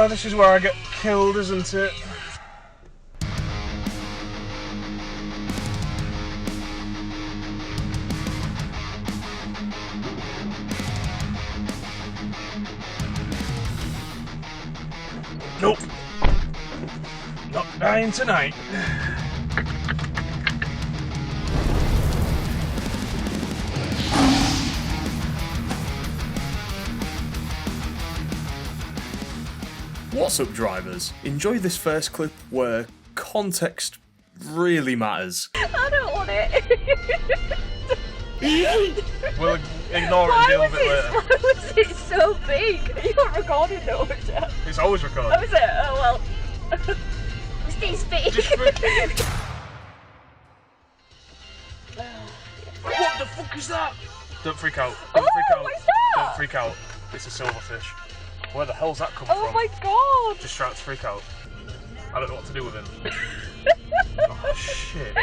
This is where I get killed, isn't it? Nope. Not dying tonight. What's up, drivers? Enjoy this first clip where context really matters. I don't want it. We'll ignore it and deal with it later. Why was it so big? You're not recording though, is it? It's always recorded. Oh, is it? Oh well. It's this big. What the fuck is that? Don't freak out. Don't freak out. What is that? Don't freak out. It's a silverfish. Where the hell's that come from? Oh my god! Just trying to freak out. I don't know what to do with him. Oh shit.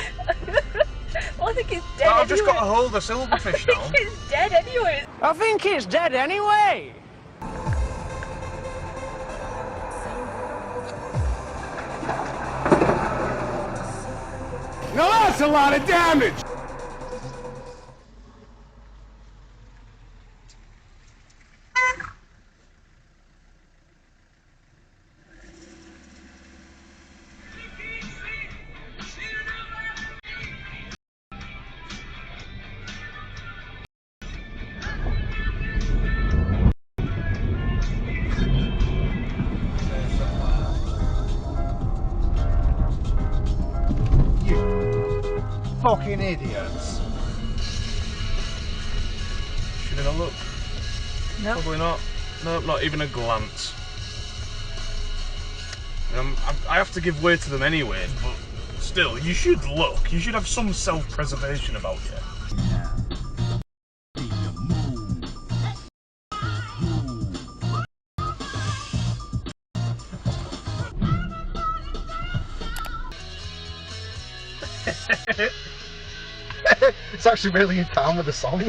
Well, I think it's dead. I've just got to hold the silverfish now. I think it's dead anyway. I think it's dead anyway. Now that's a lot of damage. Fucking idiots. Should have a look. No. Probably not. No, not even a glance. I have to give way to them anyway, but still, you should look. You should have some self-preservation about you. It's actually really in time with the song.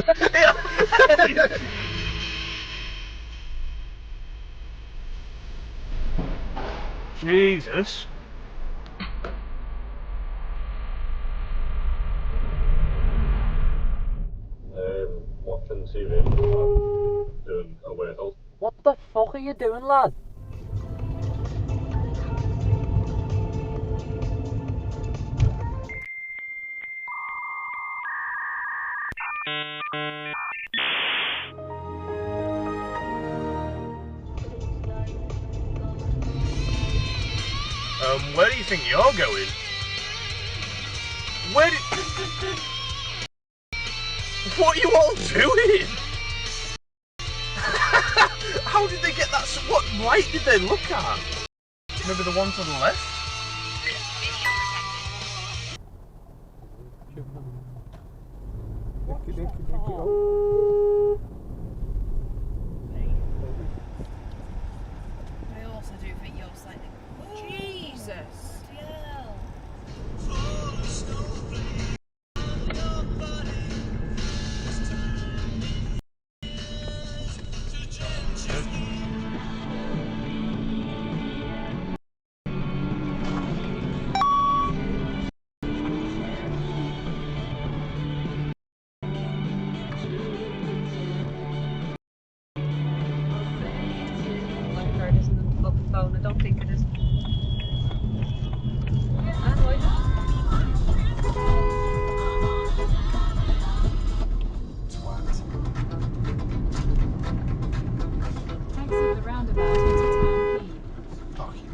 Jesus. Watching TV, doing a warehouse. What the fuck are you doing, lad? Where do you think you're going? Where did... What are you all doing? How did they get that? What light did they look at? Maybe the one to the left? I also do think you're slightly... Jesus! I don't think it is. Exit the roundabout into town P. Fuck you,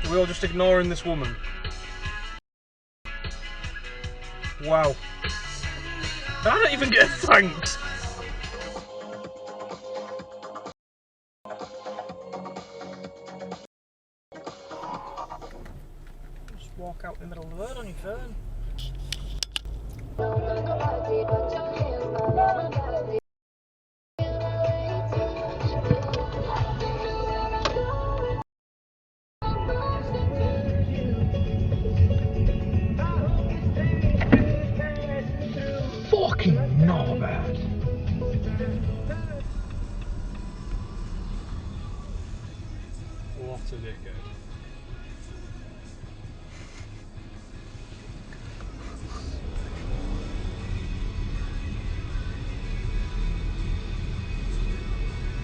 Are we all just ignoring this woman? Wow. I don't even get thanked. Just walk out in the middle of the road on your phone. Fucking a dickhead.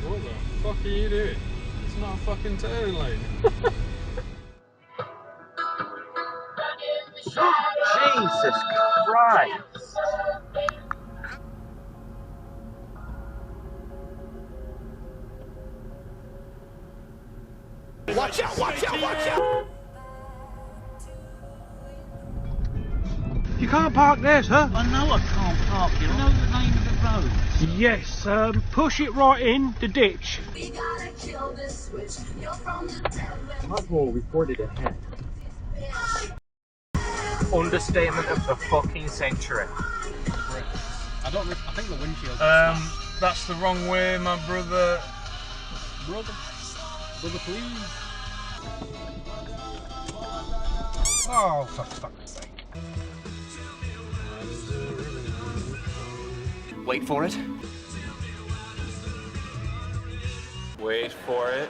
What the fuck are you doing? It's not a fucking turn lane. Jesus Christ! Watch out, watch out, watch out! You can't park there, sir. I know I can't park here. I know the name of the road. Yes, push it right in the ditch. We gotta kill this switch. You're from the devil. Oswald reported ahead. Understatement of the fucking century. I think the windshield. That's the wrong way, my brother. Brother, please. Oh, for fuck's sake. Wait for it. Wait for it.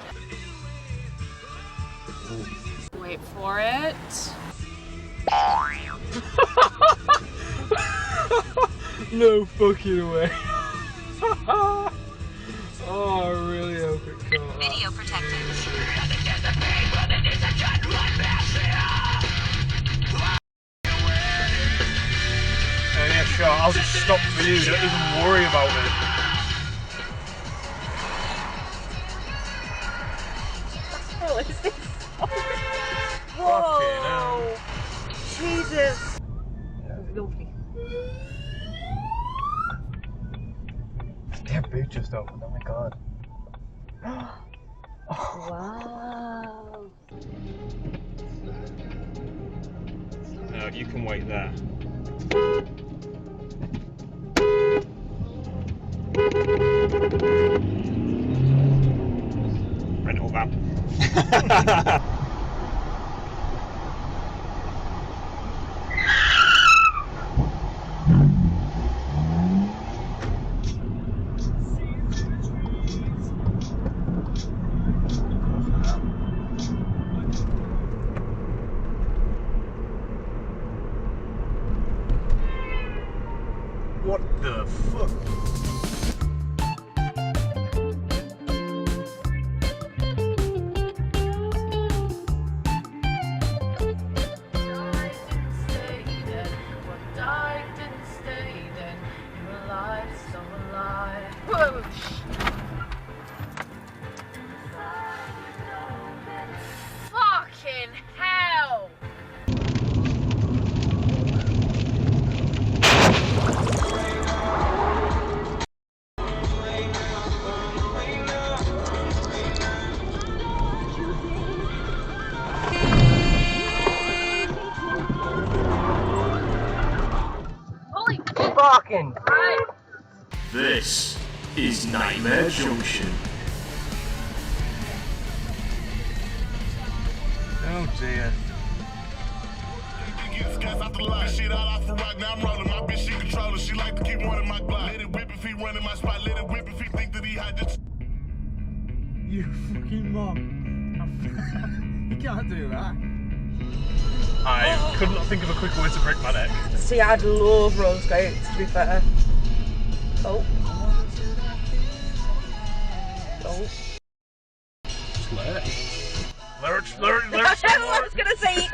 Wait for it. No fucking way. Oh, I really hope it can't. Video protected. Yeah, sure, I'll just stop for you, don't even worry about it. Realistic. Fucking hell. Jesus. Lovely. Damn boot just opened, oh my god. Wow. No, you can wait there. Rental van. What the fuck? Fucking hell! Holy Fucking. Christ! This is Nightmare Junction. Oh dear. Cats out the line. Shit all off the rock. Now I'm rolling. My bitch, she controller. She like to keep one in my Glock. Let it whip if he run in my spot. Let it whip if he think that he hot. Just You fucking mom. You can't do that. I could not think of a quicker way to break my neck. See, I'd love roller skates, to be fair. Oh. Oh. Just let it. Lurch. I was gonna say.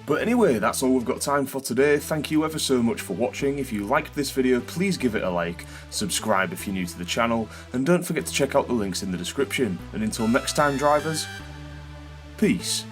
But anyway, that's all we've got time for today. Thank you ever so much for watching. If you liked this video, please give it a like, subscribe if you're new to the channel, and don't forget to check out the links in the description. And until next time, drivers, peace.